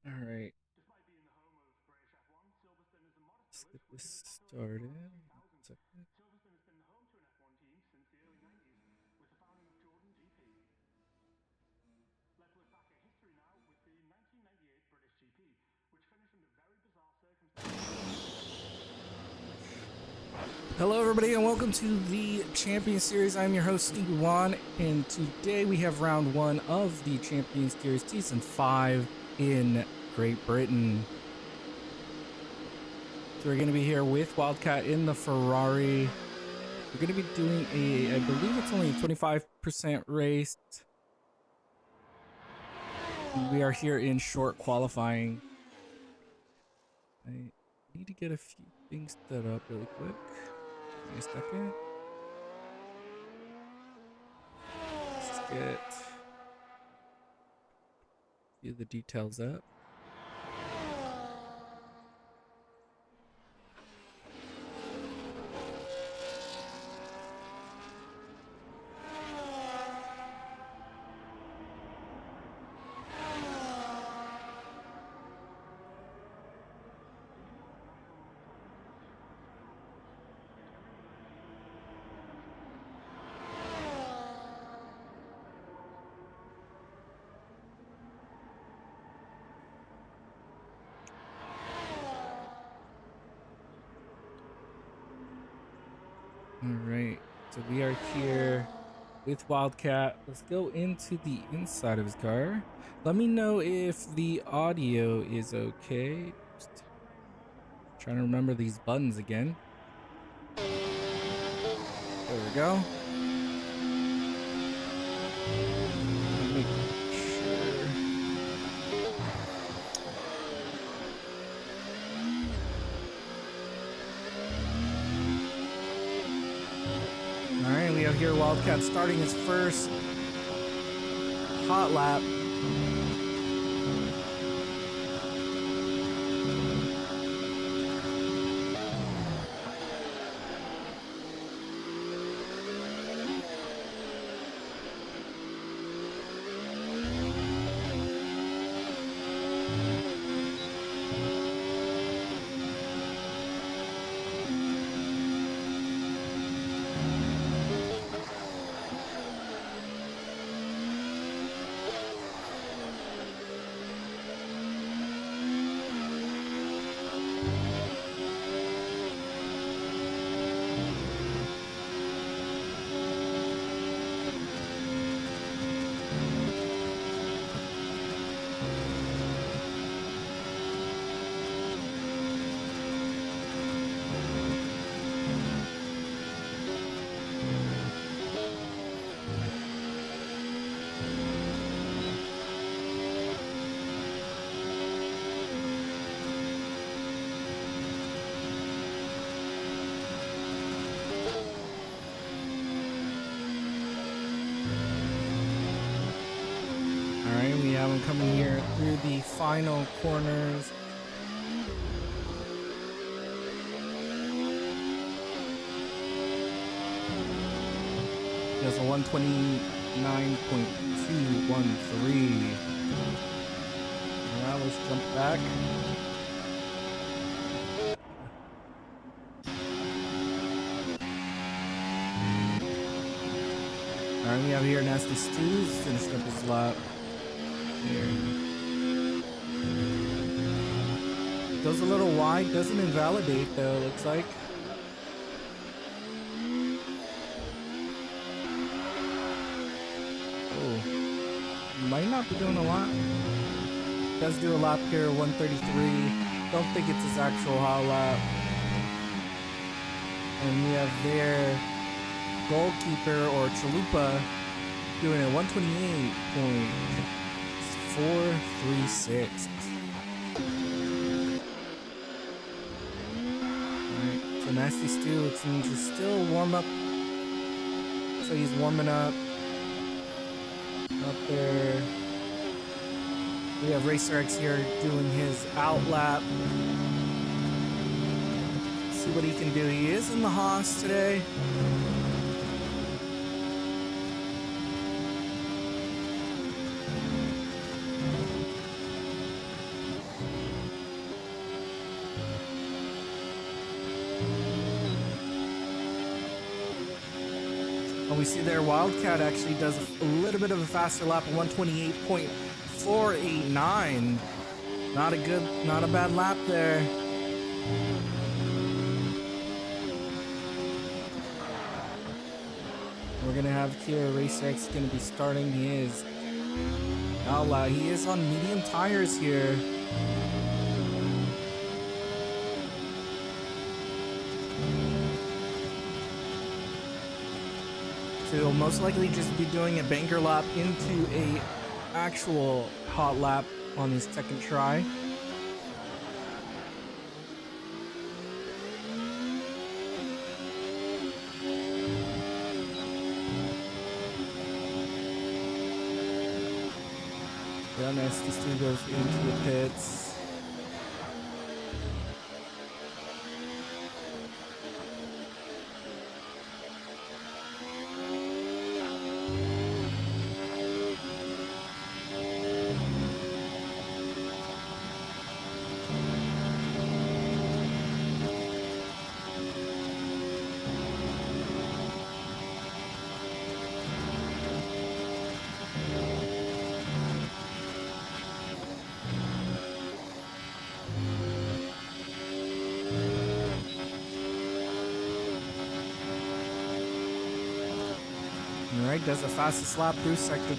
All right. Let's get this started. 1 second. Hello, everybody, and welcome to the Champions Series. I'm your host, Stevie Wan, and today we have round 1 of the Champions Series Season 5 in Great Britain. So we're going to be here with Wildcat in the Ferrari. We're going to be doing I believe it's only a 25% race. We are here in short qualifying. I need to get a few things set up really quick. Give me a second. Let's get a few of the details up. All right, so we are here with Wildcat. Let's go into the inside of his car. Let me know if the audio is okay. Just trying to remember these buttons again. There we go. Make sure. All right, we have here Wildcat starting his first hot lap. We have him coming here through the final corners. He has a 129.213. Now let's jump back. Alright, we have here Nasty Stews finished up his lap. Here. Goes a little wide, doesn't invalidate though, looks like. Oh, might not be doing a lot. Does do a lap here, 133. Don't think it's his actual hot lap. And we have their goalkeeper or Chalupa doing a 128.436. Alright, so Nasty Stew, it seems to still warm up. So he's warming up. Up there. We have Racer X here doing his out lap. See what he can do. He is in the Haas today. And we see there Wildcat actually does a little bit of a faster lap, 128.489. Not a bad lap there. We're gonna have here Racer X gonna be starting his outlet. He is on medium tires here. So he'll most likely just be doing a banker lap into a actual hot lap on his second try. Yeah, Nasty Stew goes into the pits. Alright, does the fastest lap through sector 2.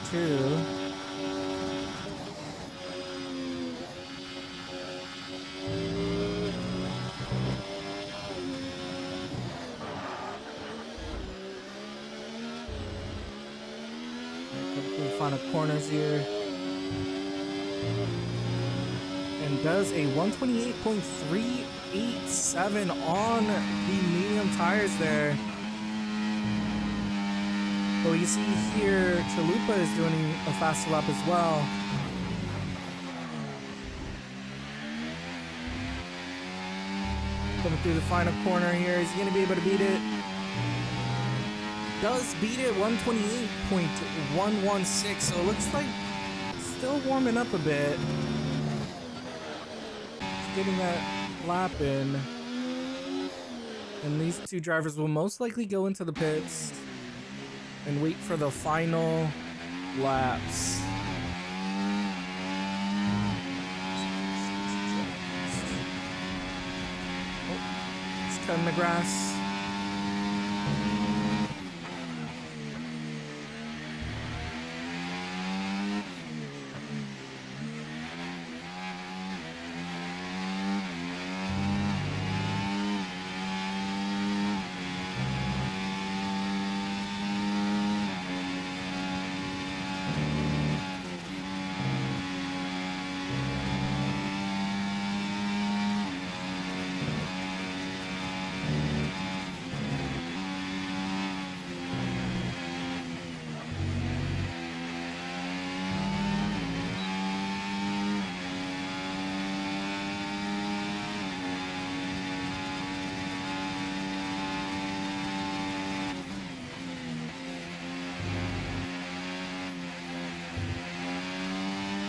Through the final corners here. And does a 128.387 on the medium tires there. Well, you see here, Chalupa is doing a fast lap as well. Coming through the final corner here. Is he going to be able to beat it? Does beat it, 128.116. So it looks like still warming up a bit. Just getting that lap in. And these two drivers will most likely go into the pits and wait for the final laps. Oh, it's cutting the grass.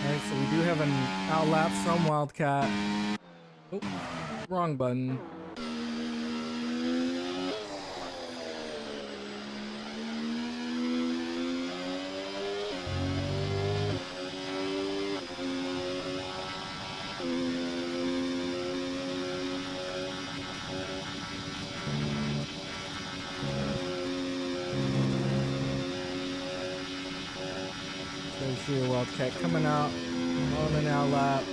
Alright, so we do have an out lap from Wildcat. Oh, wrong button. here. Wildcat coming out on an out lap.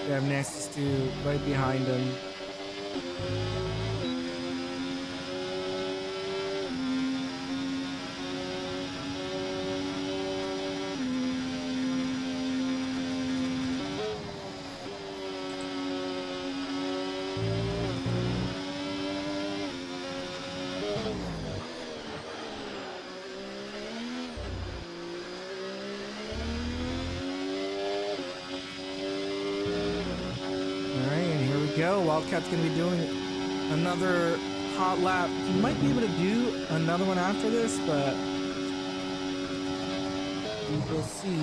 We have Nasty Stu right behind him. Go. Wildcat's gonna be doing another hot lap. He might be able to do another one after this, but we will see.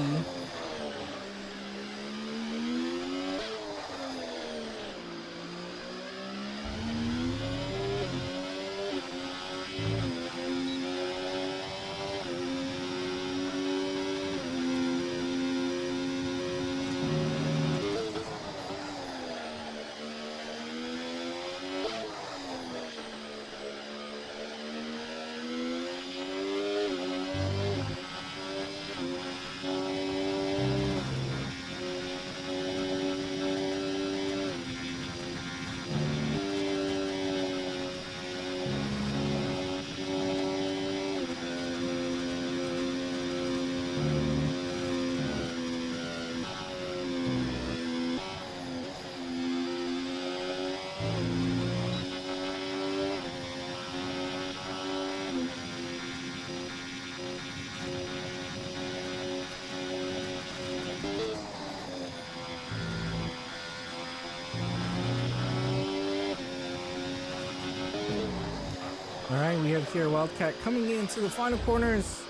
All right, we have here Wildcat coming into the final corners.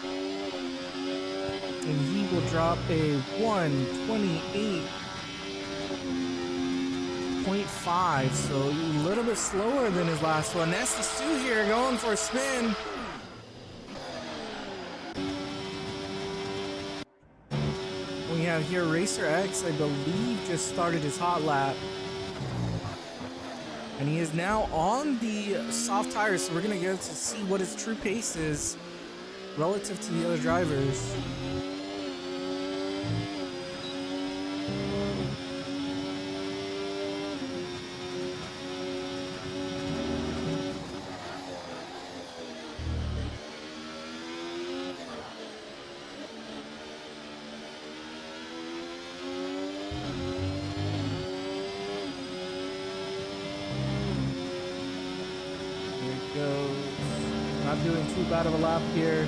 And he will drop a 1:28.5, so a little bit slower than his last one. Nasty Stu here going for a spin. We have here Racer X, I believe, just started his hot lap. And he is now on the soft tires, so we're gonna get to see what his true pace is relative to the other drivers. Not doing too bad of a lap here.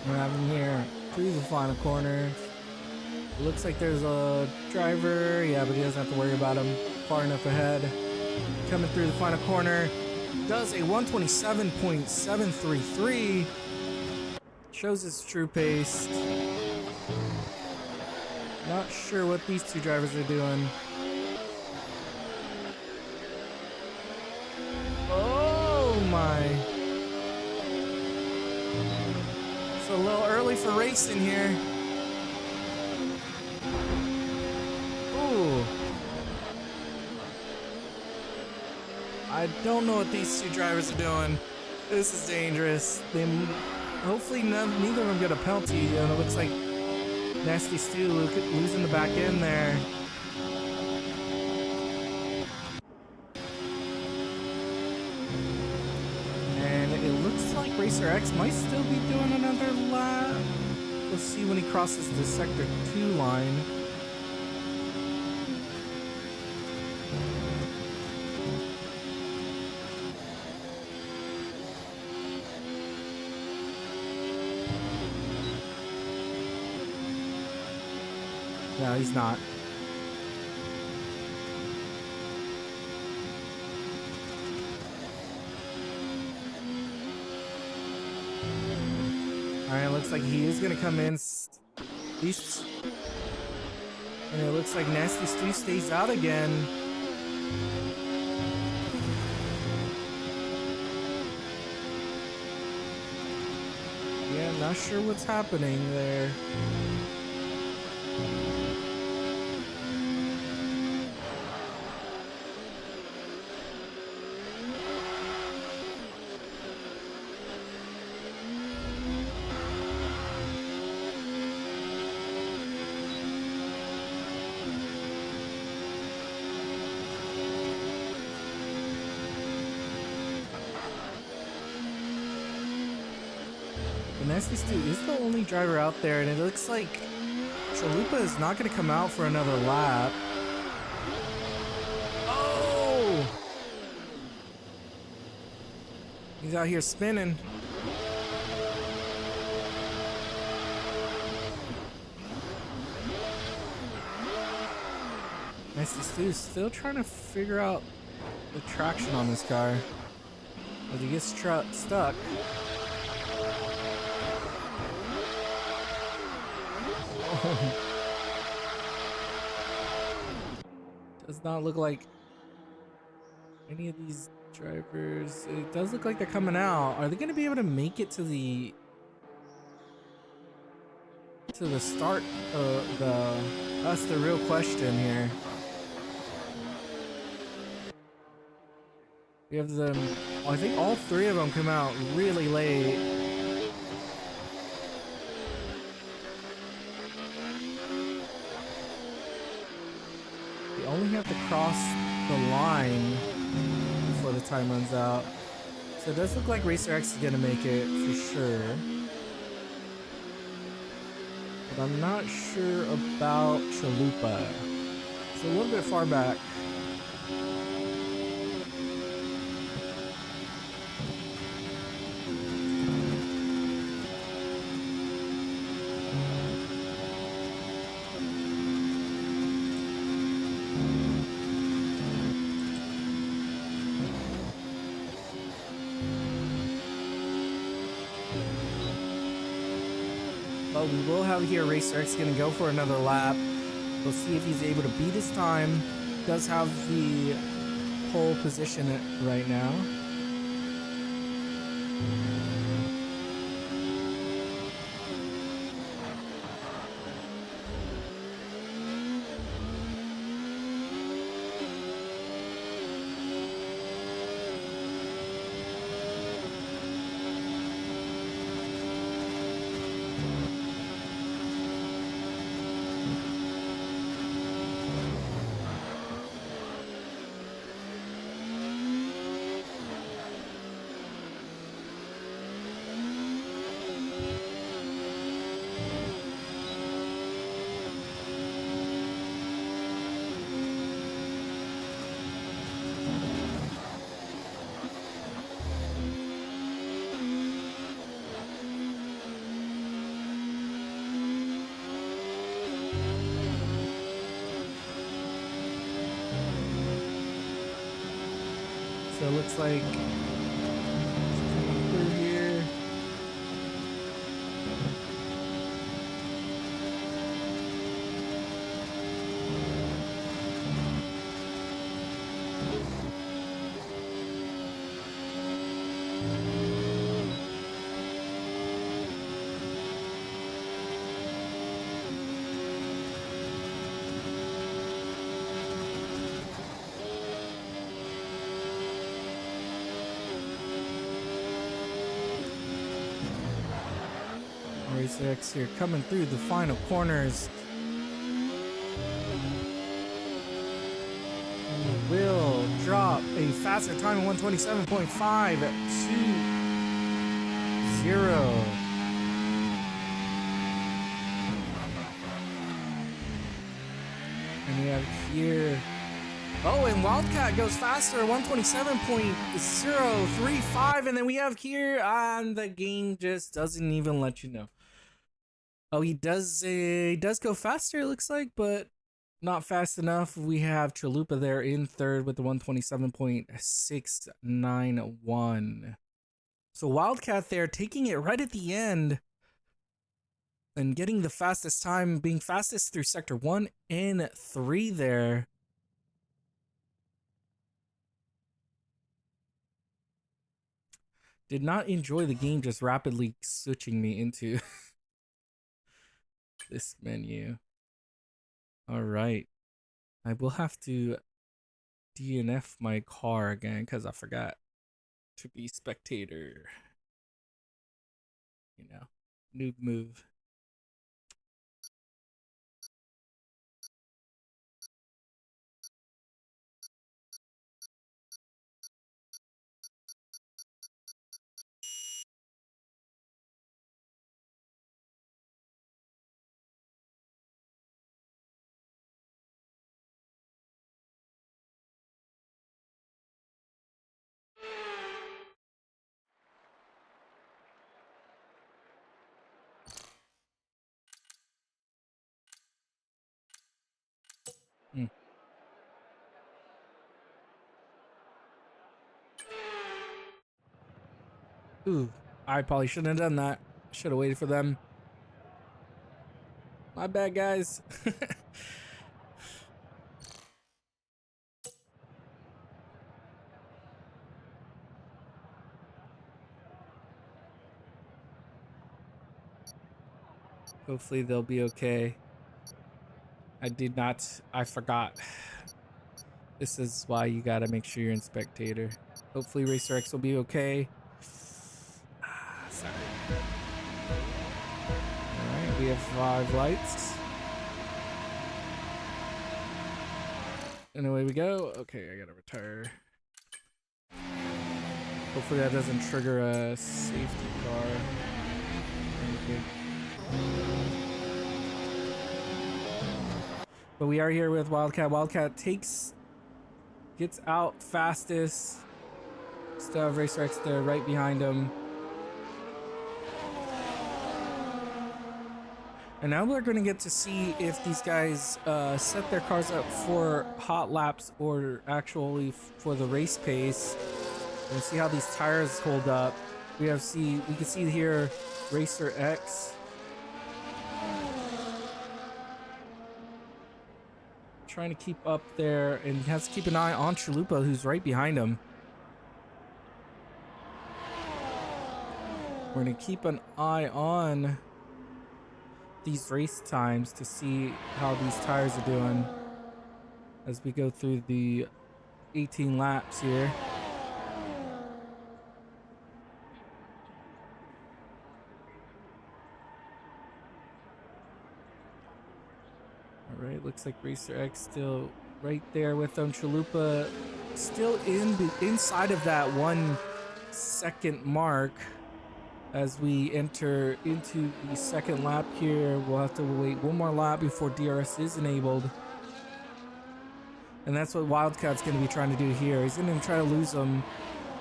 We're having here through the final corner. It looks like there's a driver, yeah, but he doesn't have to worry about him. Far enough ahead. Coming through the final corner, does a 1:27.733. Shows his true pace. Not sure what these two drivers are doing. Oh my. It's a little early for racing here. Ooh. I don't know what these two drivers are doing. This is dangerous. Hopefully neither of them get a penalty. And it looks like Nasty Stu losing the back end there. Racer X might still be doing another lap. We'll see when he crosses the sector 2 line. No, he's not. All right, looks like he is gonna come in. These, and it looks like Nasty Stu stays out again. Yeah, not sure what's happening there. Nasty Stu is the only driver out there, and it looks like Chalupa is not going to come out for another lap. Oh! He's out here spinning. Nasty Stu is still trying to figure out the traction on this car as he gets stuck. Does not look like any of these drivers. It does look like they're coming out. Are they going to be able to make it to the start? That's the real question here. We have them. Well, I think all three of them come out really late. Only have to cross the line before the time runs out. So it does look like Racer X is gonna make it for sure. But I'm not sure about Chalupa. It's a little bit far back. But we will have here Racer X gonna go for another lap. We'll see if he's able to beat his time. Does have the pole position right now. So it looks like coming through here. Racer X here coming through the final corners. And will drop a faster time of 127.5 to 0. And we have here. Oh, and Wildcat goes faster, 127.035. And then we have here, and the game just doesn't even let you know. Oh, he does go faster, it looks like, but not fast enough. We have Chalupa there in third with the 127.691. So Wildcat there taking it right at the end And getting the fastest time, being fastest through sector 1 and 3 there. Did not enjoy the game just rapidly switching me into this menu. All right. I will have to DNF my car again because I forgot to be spectator. You know, noob move. Mm. Ooh, I probably shouldn't have done that. Should have waited for them. My bad, guys. Hopefully they'll be okay. I forgot. This is why you gotta make sure you're in spectator. Hopefully Racer X will be okay. Sorry. Alright, we have 5 lights. And away we go. Okay, I gotta retire. Hopefully that doesn't trigger a safety car. Okay. But we are here with Wildcat. Wildcat gets out fastest. Still have Racer X there right behind him. And now we're going to get to see if these guys set their cars up for hot laps or actually for the race pace. And see how these tires hold up. We can see here Racer X trying to keep up there, and he has to keep an eye on Chalupa, who's right behind him. We're going to keep an eye on these race times to see how these tires are doing as we go through the 18 laps here. All right, looks like Racer X still right there with them. Chalupa still inside of that 1 second mark. As we enter into the second lap here, we'll have to wait 1 more lap before DRS is enabled. And that's what Wildcat's going to be trying to do here. He's going to try to lose them.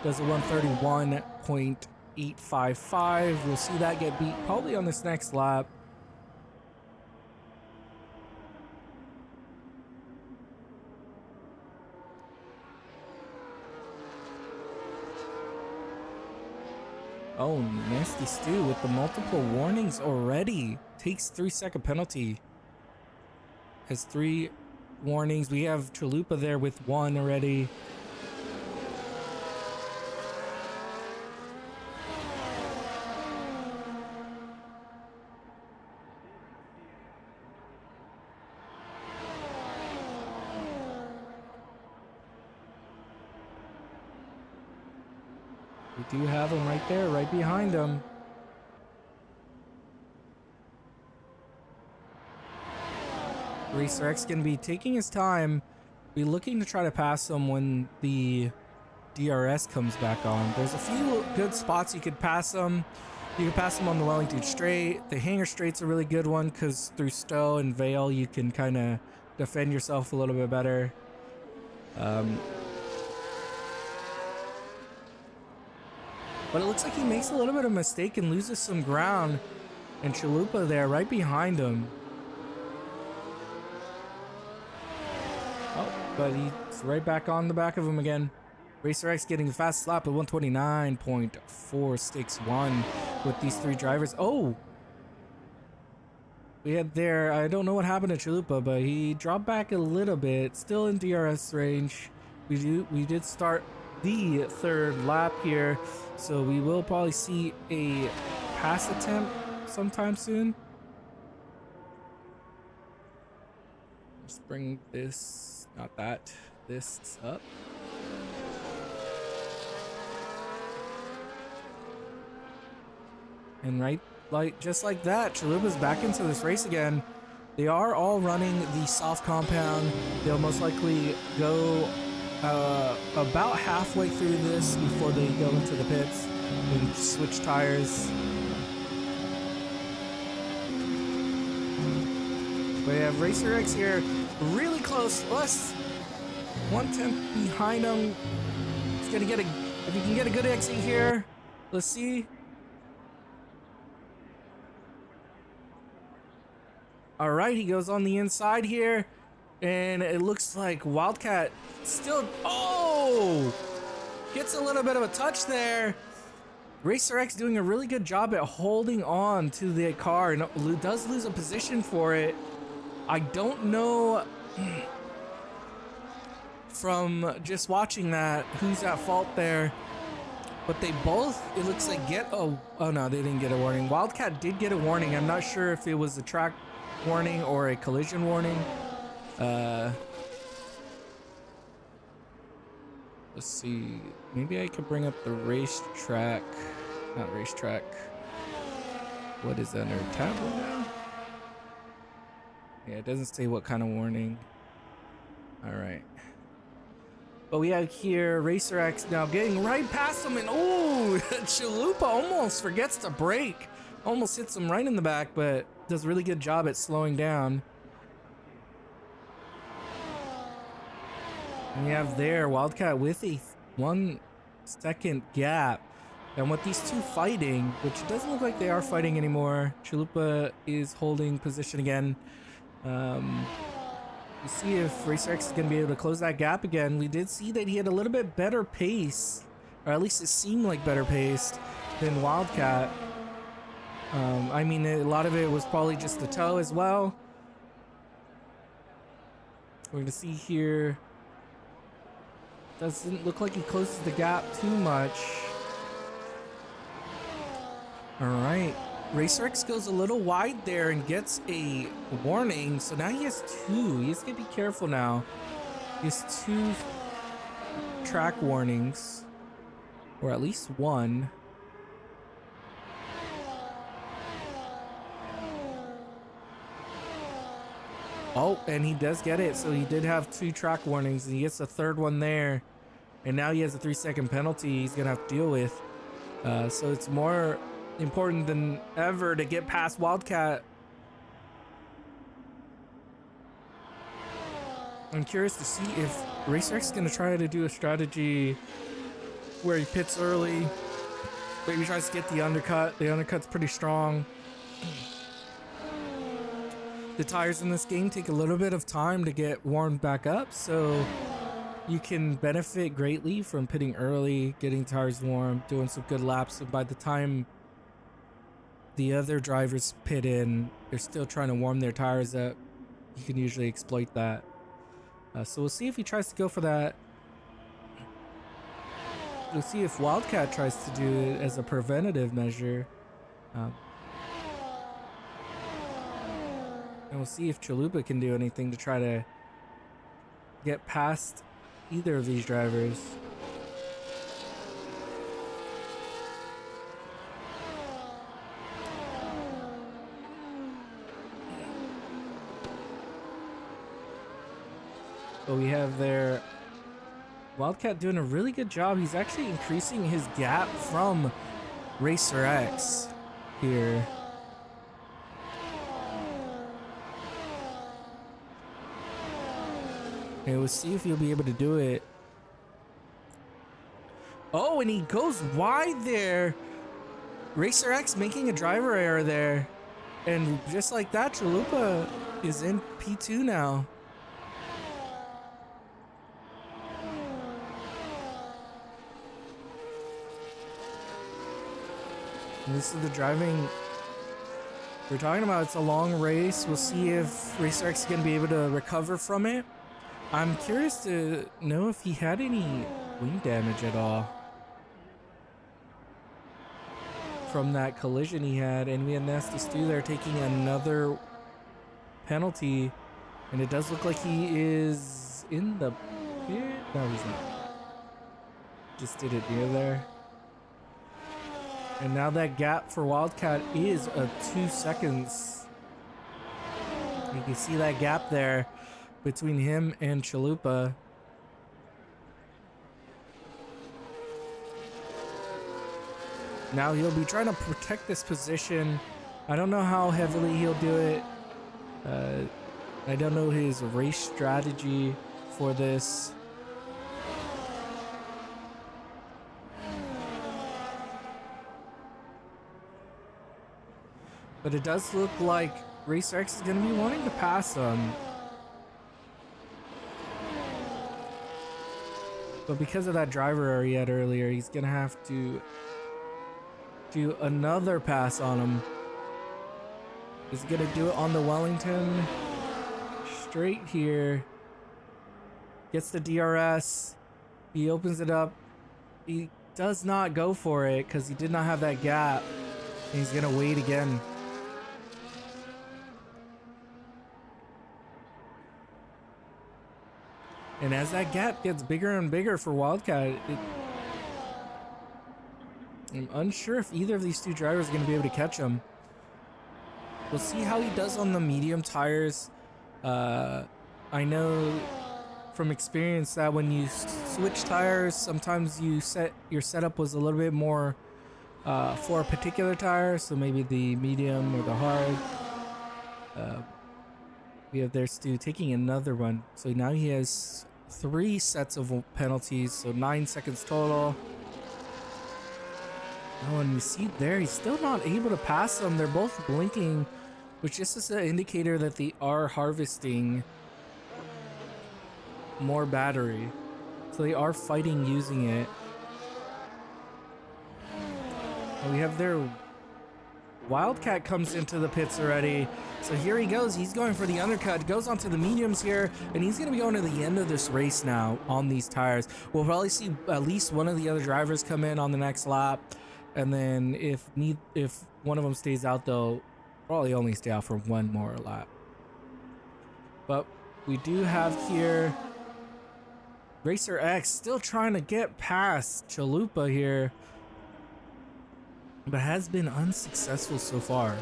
Does a 131.855. We'll see that get beat probably on this next lap. Oh, Nasty Stew with the multiple warnings already. Takes 3-second penalty. Has 3 warnings. We have Chalupa there with 1 already. We do have him right there, right behind him. Racer X going to be taking his time, be looking to try to pass him when the DRS comes back on. There's a few good spots you could pass him. You can pass him on the Wellington Straight. The Hangar Straight's a really good one because through Stowe and Vale you can kind of defend yourself a little bit better. But it looks like he makes a little bit of a mistake and loses some ground. And Chalupa there right behind him. Oh, but he's right back on the back of him again. Racer X getting the fastest lap at 129.461 with these 3 drivers. Oh! we had there, I don't know what happened to Chalupa, but he dropped back a little bit, still in DRS range. We did start the third lap here, so we will probably see a pass attempt sometime soon. Let's bring this, not that, this up. And right, like just like that, Chalupa's back into this race again. They are all running the soft compound. They'll most likely go about halfway through this before they go into the pits and switch tires. We have Racer X here, really close, less 1/10 behind him. He's gonna get if he can get a good exit here. Let's see. All right, he goes on the inside here, and it looks like Wildcat still, gets a little bit of a touch there. Racer X doing a really good job at holding on to the car and does lose a position for it. I don't know from just watching that who's at fault there, but they both, it looks like, oh no, they didn't get a warning. Wildcat did get a warning. I'm not sure if it was a track warning or a collision warning. Let's see, maybe I could bring up the racetrack, not racetrack, what is that, our tablet now? Yeah, it doesn't say what kind of warning. All right, but we have here Racer X now getting right past him, and Chalupa almost forgets to brake, almost hits him right in the back, but does a really good job at slowing down. And we have there Wildcat with a 1 second gap. And with these two fighting, which doesn't look like they are fighting anymore, Chalupa is holding position again. You see if Racer X is going to be able to close that gap again. We did see that he had a little bit better pace, or at least it seemed like better paced than Wildcat. I mean, a lot of it was probably just the toe as well. We're going to see here. Doesn't look like he closes the gap too much. All right. Racer X goes a little wide there and gets a warning. So now he has two. He has to be careful now. He has 2 track warnings, or at least 1. Oh, and he does get it. So he did have 2 track warnings, and he gets a 3rd one there. And now he has a 3-second penalty he's going to have to deal with. So it's more important than ever to get past Wildcat. I'm curious to see if Racer X is going to try to do a strategy where he pits early. Maybe tries to get the undercut. The undercut's pretty strong. The tires in this game take a little bit of time to get warmed back up, so you can benefit greatly from pitting early, getting tires warm, doing some good laps, and by the time the other drivers pit in, they're still trying to warm their tires up. You can usually exploit that. So we'll see if he tries to go for that. We'll see if Wildcat tries to do it as a preventative measure. And we'll see if Chalupa can do anything to try to get past either of these drivers. But we have there Wildcat doing a really good job. He's actually increasing his gap from Racer X here. Okay, we'll see if he'll be able to do it. Oh, and he goes wide there. Racer X making a driver error there. And just like that, Chalupa is in P2 now. And this is the driving We're talking about it's a long race. We'll see if Racer X is going to be able to recover from it. I'm curious to know if he had any wing damage at all from that collision he had. And we had Nasty Stu there taking another penalty. And it does look like he is in the pit. No, he's not. Just did it near there. And now that gap for Wildcat is 2 seconds. You can see that gap there between him and Chalupa. Now he'll be trying to protect this position. I don't know how heavily he'll do it. I don't know his race strategy for this. But it does look like Racer X is going to be wanting to pass him. But because of that driver error he had earlier, he's going to have to do another pass on him. He's going to do it on the Wellington. Straight here. Gets the DRS. He opens it up. He does not go for it because he did not have that gap. And he's going to wait again. And as that gap gets bigger and bigger for Wildcat, I'm unsure if either of these two drivers are going to be able to catch him. We'll see how he does on the medium tires. I know from experience that when you switch tires, sometimes your setup was a little bit more for a particular tire, so maybe the medium or the hard. We have there Stu taking another one, so now he has 3 sets of penalties, so 9 seconds total. Oh, and you see there, he's still not able to pass them. They're both blinking, which just is an indicator that they are harvesting more battery. So they are fighting using it. And we have their Wildcat comes into the pits already. So here he goes. He's going for the undercut. Goes onto the mediums here. And he's going to be going to the end of this race now on these tires. We'll probably see at least one of the other drivers come in on the next lap. And then if one of them stays out, they'll probably only stay out for one more lap. But we do have here Racer X still trying to get past Chalupa here, but has been unsuccessful so far.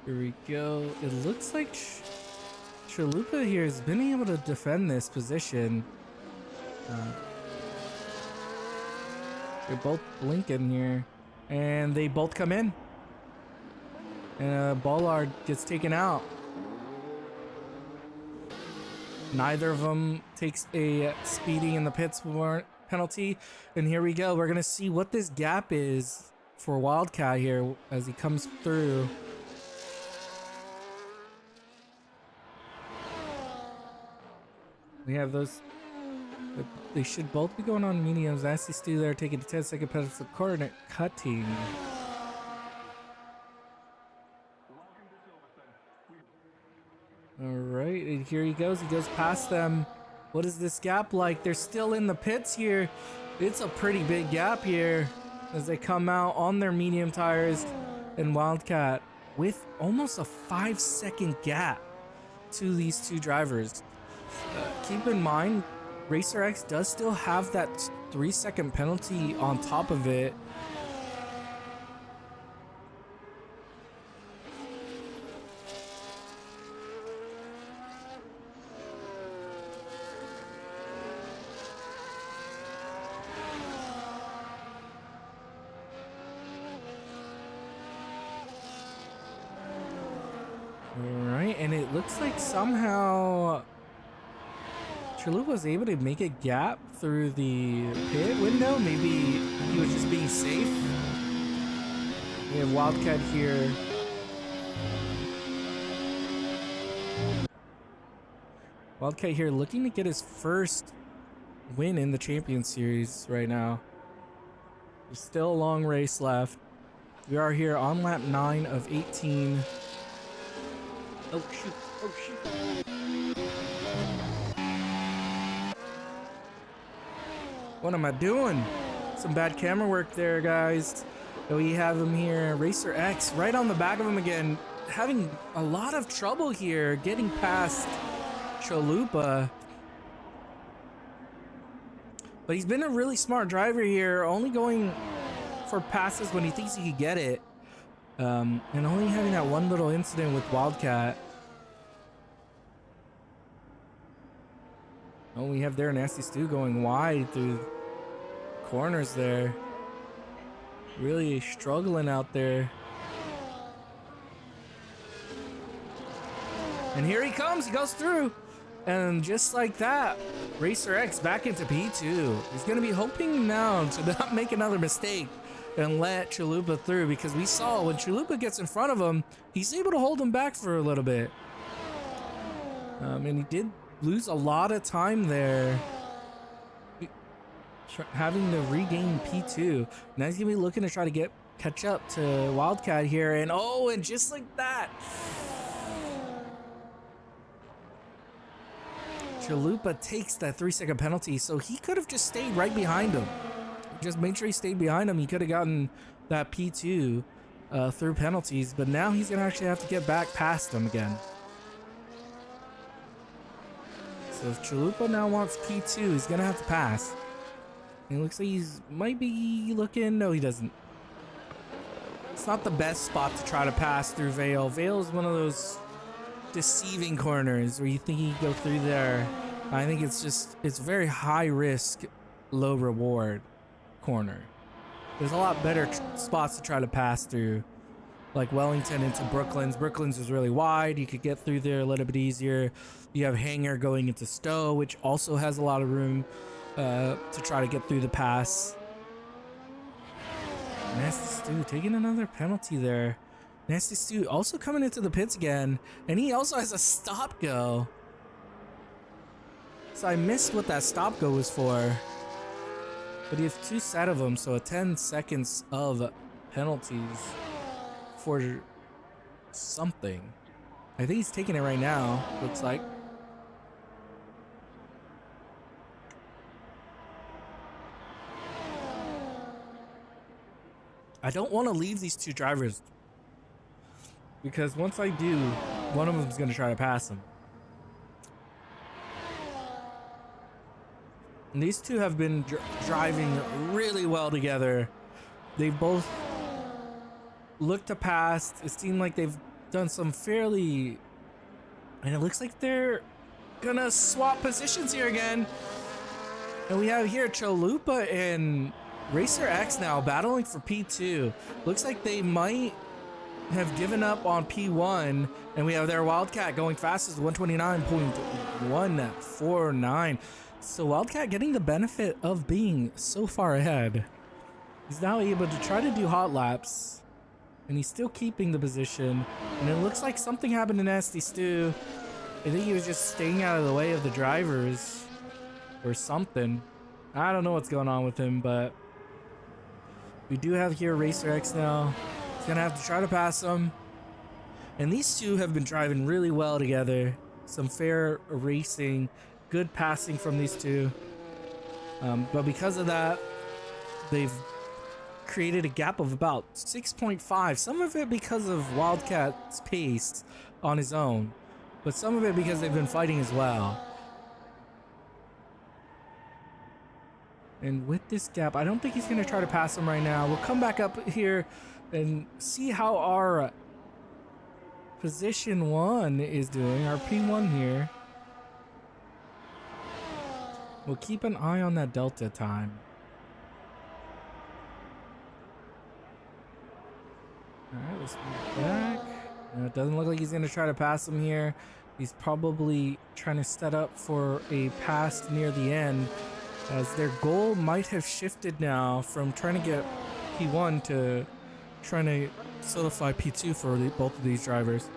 Here we go. It looks like Chalupa here has been able to defend this position. They're both blinking here. And they both come in. And Bollard gets taken out. Neither of them takes a speeding in the pits warrant penalty. And here we go. We're going to see what this gap is for Wildcat here as he comes through. We have those. They should both be going on mediums. Nasty Stu there taking the 10-second penalty for coordinate cutting. Alright, and here he goes. He goes past them. What is this gap like? They're still in the pits here. It's a pretty big gap here as they come out on their medium tires. And Wildcat with almost a 5-second gap to these two drivers. Keep in mind, Racer X does still have that 3-second penalty on top of it. looks like somehow Chalupa was able to make a gap through the pit window. Maybe he was just being safe. We have Wildcat here. Wildcat here looking to get his first win in the Champions Series right now. There's still a long race left. We are here on lap 9 of 18. Oh shoot, oh shoot. What am I doing? Some bad camera work there, guys. So we have him here, Racer X, right on the back of him again. Having a lot of trouble here getting past Chalupa. But he's been a really smart driver here, only going for passes when he thinks he could get it. And only having that one little incident with Wildcat. Oh, we have there Nasty Stu going wide through corners there. Really struggling out there. And here he comes, he goes through. And just like that, Racer X back into P2. He's gonna be hoping now to not make another mistake and let Chalupa through, because we saw when Chalupa gets in front of him, he's able to hold him back for a little bit. And he did lose a lot of time there, having to regain P2. Now he's gonna be looking to try to catch up to Wildcat here, and oh, and just like that, Chalupa takes that 3-second penalty. So he could have just stayed right behind him. Just made sure he stayed behind him. He could have gotten that P2 through penalties, but now he's gonna actually have to get back past him again. So if Chalupa now wants P2, he's gonna have to pass. And it looks like he's might be looking. No, he doesn't. It's not the best spot to try to pass through Vale. Vale is one of those deceiving corners where you think you can go through there. I think it's very high risk, low reward corner. There's a lot better spots to try to pass through, like Wellington into Brooklands. Brooklands is really wide. You could get through there a little bit easier. You have Hanger going into Stowe, which also has a lot of room to try to get through the pass. Nasty Stu taking another penalty there. Nasty Stu also coming into the pits again, and he also has a stop go. So I missed what that stop go was for. But he has 2 set of them, so 10 seconds of penalties for something. I think he's taking it right now, looks like. I don't want to leave these 2 drivers, because once I do, one of them is going to try to pass him. And these 2 have been driving really well together. They've both looked to pass. It seemed like they've done some fairly... And it looks like they're going to swap positions here again. And we have here Chalupa and Racer X now battling for P2. Looks like they might have given up on P1, and we have their Wildcat going fastest, 129.149. So Wildcat getting the benefit of being so far ahead. He's now able to try to do hot laps, and he's still keeping the position. And it looks like something happened to Nasty Stu. I think he was just staying out of the way of the drivers or something. I don't know what's going on with him, but we do have here Racer X now. He's gonna have to try to pass him. And these 2 have been driving really well together. Some fair racing, good passing from these 2. But because of that, they've created a gap of about 6.5. Some of it because of Wildcat's pace on his own, but some of it because they've been fighting as well. And with this gap, I don't think he's going to try to pass him right now. We'll come back up here and see how our position 1 is doing, our P1 here. We'll keep an eye on that delta time. Alright, let's move back. It doesn't look like he's going to try to pass him here. He's probably trying to set up for a pass near the end, as their goal might have shifted now from trying to get P1 to trying to solidify P2 for both of these drivers.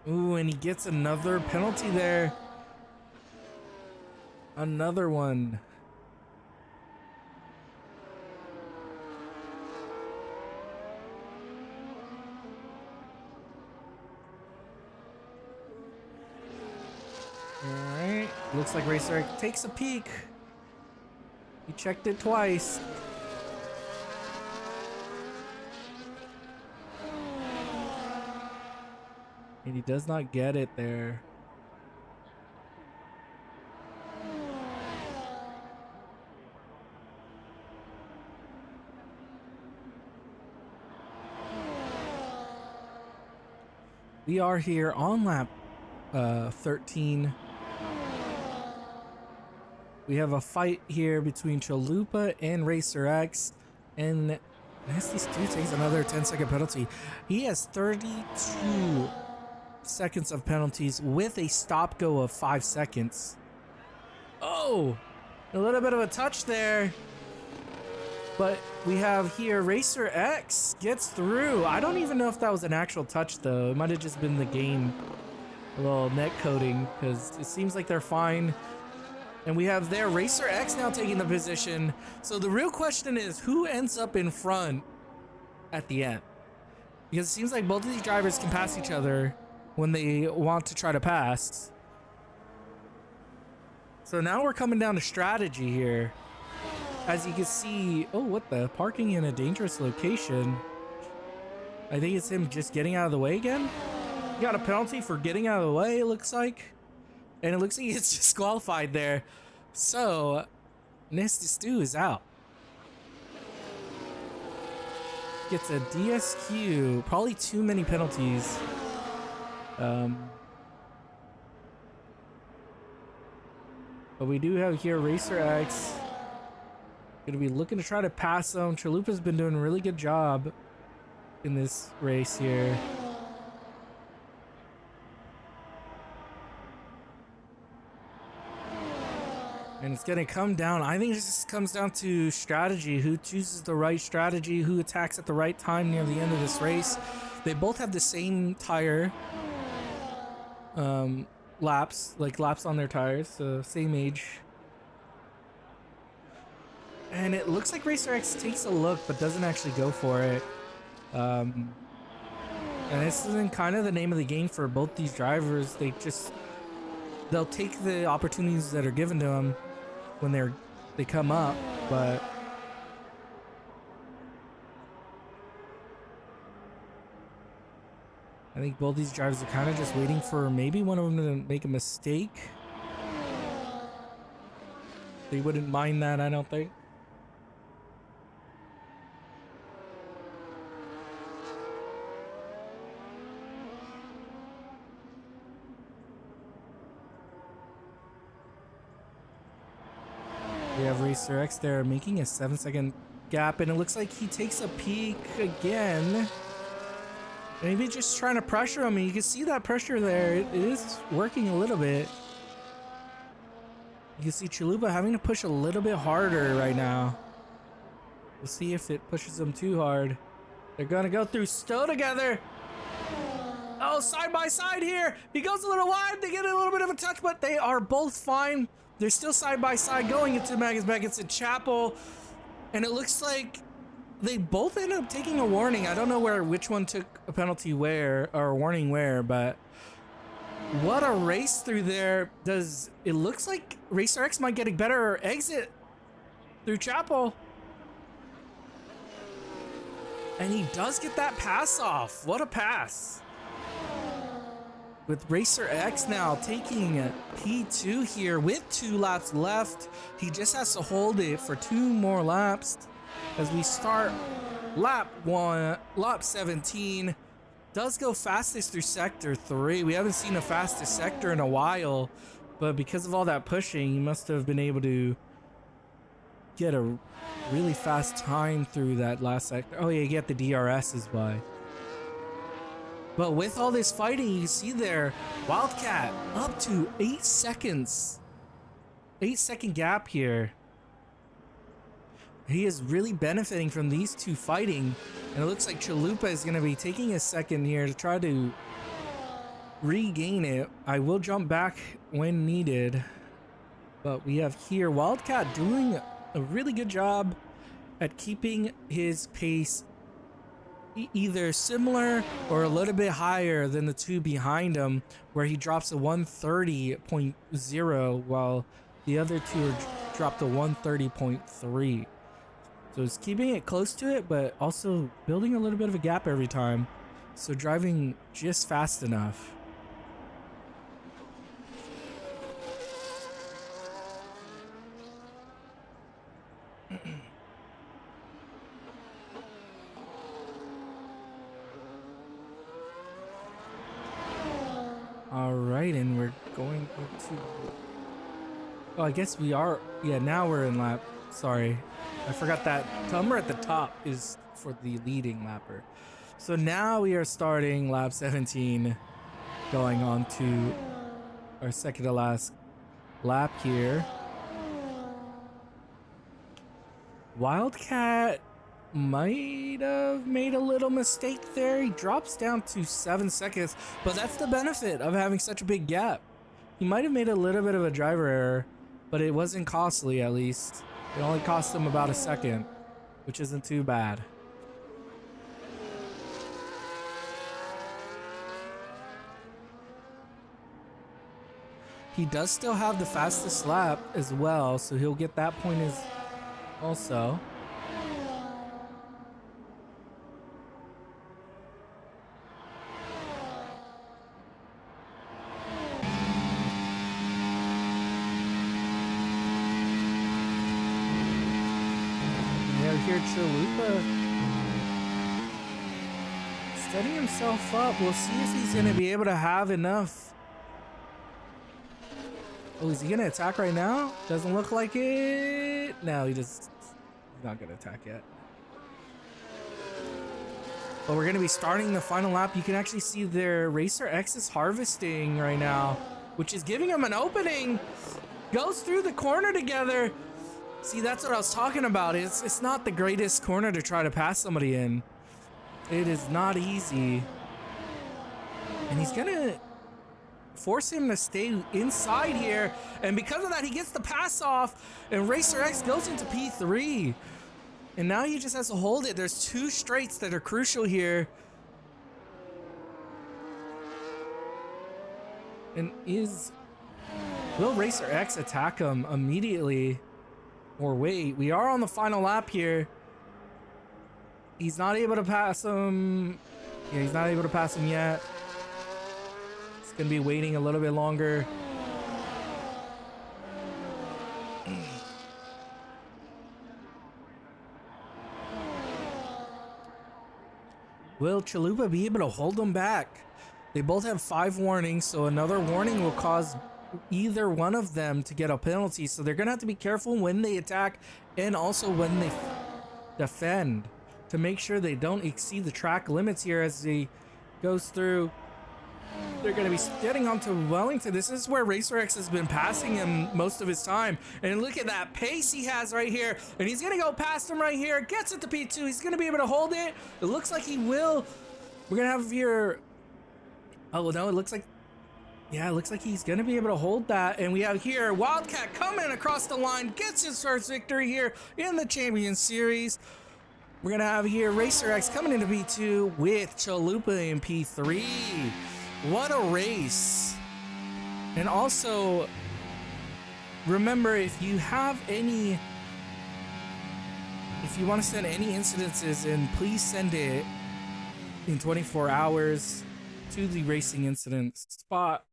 Ooh, and he gets another penalty there. Another one. Alright, looks like Racer takes a peek. He checked it twice. And he does not get it there. We are here on lap 13. We have a fight here between Chalupa and Racer X, and Nasty Stu takes another 10-second penalty. He has 32 seconds of penalties with a stop go of 5 seconds. Oh, a little bit of a touch there. But we have here Racer X gets through. I don't even know if that was an actual touch though. It might have just been the game, a little net coding, because it seems like they're fine. And we have there Racer X now taking the position. So the real question is, who ends up in front at the end? Because it seems like both of these drivers can pass each other when they want to try to pass. So now we're coming down to strategy here. As you can see, oh, what the? Parking in a dangerous location. I think it's him just getting out of the way again. He got a penalty for getting out of the way, it looks like. And it looks like he's disqualified there. So, Nasty Stu is out. Gets a DSQ. Probably too many penalties. But we do have here Racer X. Gonna be looking to try to pass him. Chalupa's been doing a really good job in this race here. And it's gonna come down. I think it just comes down to strategy. Who chooses the right strategy, who attacks at the right time near the end of this race. They both have the same tire laps, like laps on their tires, so same age. And it looks like Racer X takes a look, but doesn't actually go for it. And this is kind of the name of the game for both these drivers. They'll take the opportunities that are given to them when they come up, but I think both these drivers are kind of just waiting for maybe one of them to make a mistake. They wouldn't mind that, I don't think. We have Racer X there making a 7-second gap, and it looks like he takes a peek again. Maybe just trying to pressure him, and you can see that pressure there. It is working a little bit. You can see Chalupa having to push a little bit harder right now. We'll see if it pushes him too hard. They're gonna go through Stowe together. Oh, side by side here. He goes a little wide. They get a little bit of a touch, but they are both fine. They're still side by side going into Magus Beckett and Chapel. And it looks like they both end up taking a warning. I don't know which one took a penalty where, or a warning where, but what a race through there. It looks like Racer X might get a better exit through Chapel. And he does get that pass off. What a pass. With Racer X now taking P2 here with 2 laps left. He just has to hold it for 2 more laps as we start lap 17. Does go fastest through sector 3. We haven't seen a fastest sector in a while, but because of all that pushing, he must have been able to get a really fast time through that last sector. Oh yeah, you get the DRS is why. But with all this fighting, you see there, Wildcat up to 8 seconds. 8-second gap here. He is really benefiting from these two fighting. And it looks like Chalupa is going to be taking a second here to try to regain it. I will jump back when needed. But we have here Wildcat doing a really good job at keeping his pace either similar or a little bit higher than the two behind him, where he drops a 130.0 while the other two are dropped a 130.3. So it's keeping it close to it, but also building a little bit of a gap every time. So driving just fast enough. All right, and we're going into... Oh, I guess we are... Yeah, now we're in lap... Sorry. I forgot that number at the top is for the leading lapper. So now we are starting lap 17, going on to our second to last lap here. Wildcat might have made a little mistake there. He drops down to 7 seconds, but that's the benefit of having such a big gap. He might have made a little bit of a driver error, but it wasn't costly at least. It only cost him about a second, which isn't too bad. He does still have the fastest lap as well, so he'll get that point as also. Here Chalupa setting himself up. We'll see if he's gonna be able to have enough. Oh, is he gonna attack right now? Doesn't look like it. No, he's not gonna attack yet. But we're gonna be starting the final lap. You can actually see their Racer X is harvesting right now, which is giving him an opening. Goes through the corner together. See, that's what I was talking about. It's not the greatest corner to try to pass somebody in. It is not easy. And he's gonna force him to stay inside here. And because of that, he gets the pass off. And Racer X goes into P3. And now he just has to hold it. There's two straights that are crucial here. And will Racer X attack him immediately? Or wait, we are on the final lap here. He's not able to pass him. Yeah, he's not able to pass him yet. It's gonna be waiting a little bit longer. Will Chalupa be able to hold him back? They both have 5 warnings, so another warning will cause either one of them to get a penalty, so they're gonna have to be careful when they attack and also when they defend to make sure they don't exceed the track limits here as he goes through. They're gonna be getting onto Wellington. This is where Racer X has been passing him most of his time, and look at that pace he has right here, and he's gonna go past him right here, gets it to P2. He's gonna be able to hold it. It looks like he will. We're gonna have here, oh no, it looks like, yeah, it looks like he's going to be able to hold that. And we have here Wildcat coming across the line, gets his first victory here in the Champions Series. We're going to have here Racer X coming into P2 with Chalupa in P3. What a race. And also, remember, if you have any, if you want to send any incidences in, please send it in 24 hours to the racing incident spot.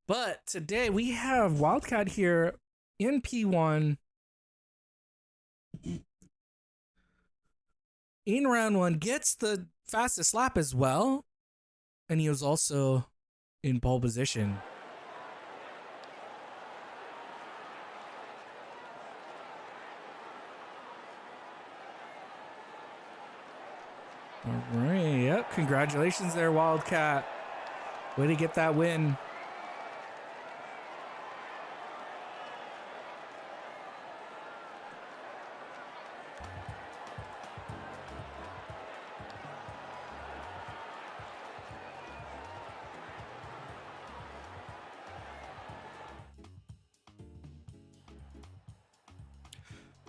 But today we have Wildcat here in P1 in round 1, gets the fastest lap as well, and he was also in pole position. All right. Yep. Congratulations there, Wildcat. Way to get that win.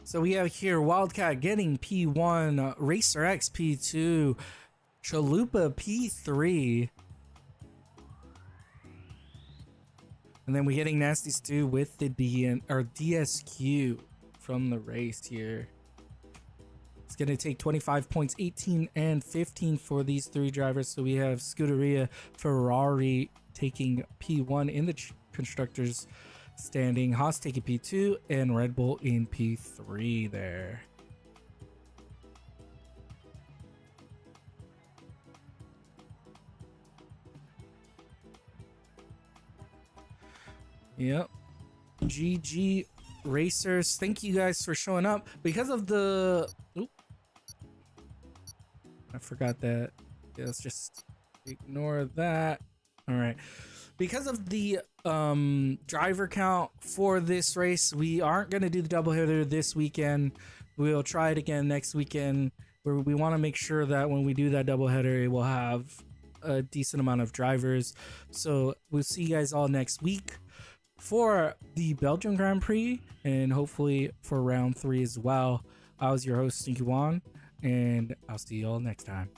So we have here Wildcat getting P1, Racer X P2, Chalupa P3. And then we're getting Nasty Stew with the DSQ from the race here. It's going to take 25 points, 18 and 15 for these three drivers. So we have Scuderia Ferrari taking P1 in the constructors standing, Haas taking P2, and Red Bull in P3 there. Yep. GG racers. Thank you guys for showing up. Because of the... Oop. I forgot that. Yeah, let's just ignore that. All right. Because of the driver count for this race, we aren't going to do the doubleheader this weekend. We'll try it again next weekend, where we want to make sure that when we do that doubleheader, it will have a decent amount of drivers. So we'll see you guys all next week for the Belgium Grand Prix, and hopefully for round 3 as well. I was your host, Stinky Juan, and I'll see you all next time.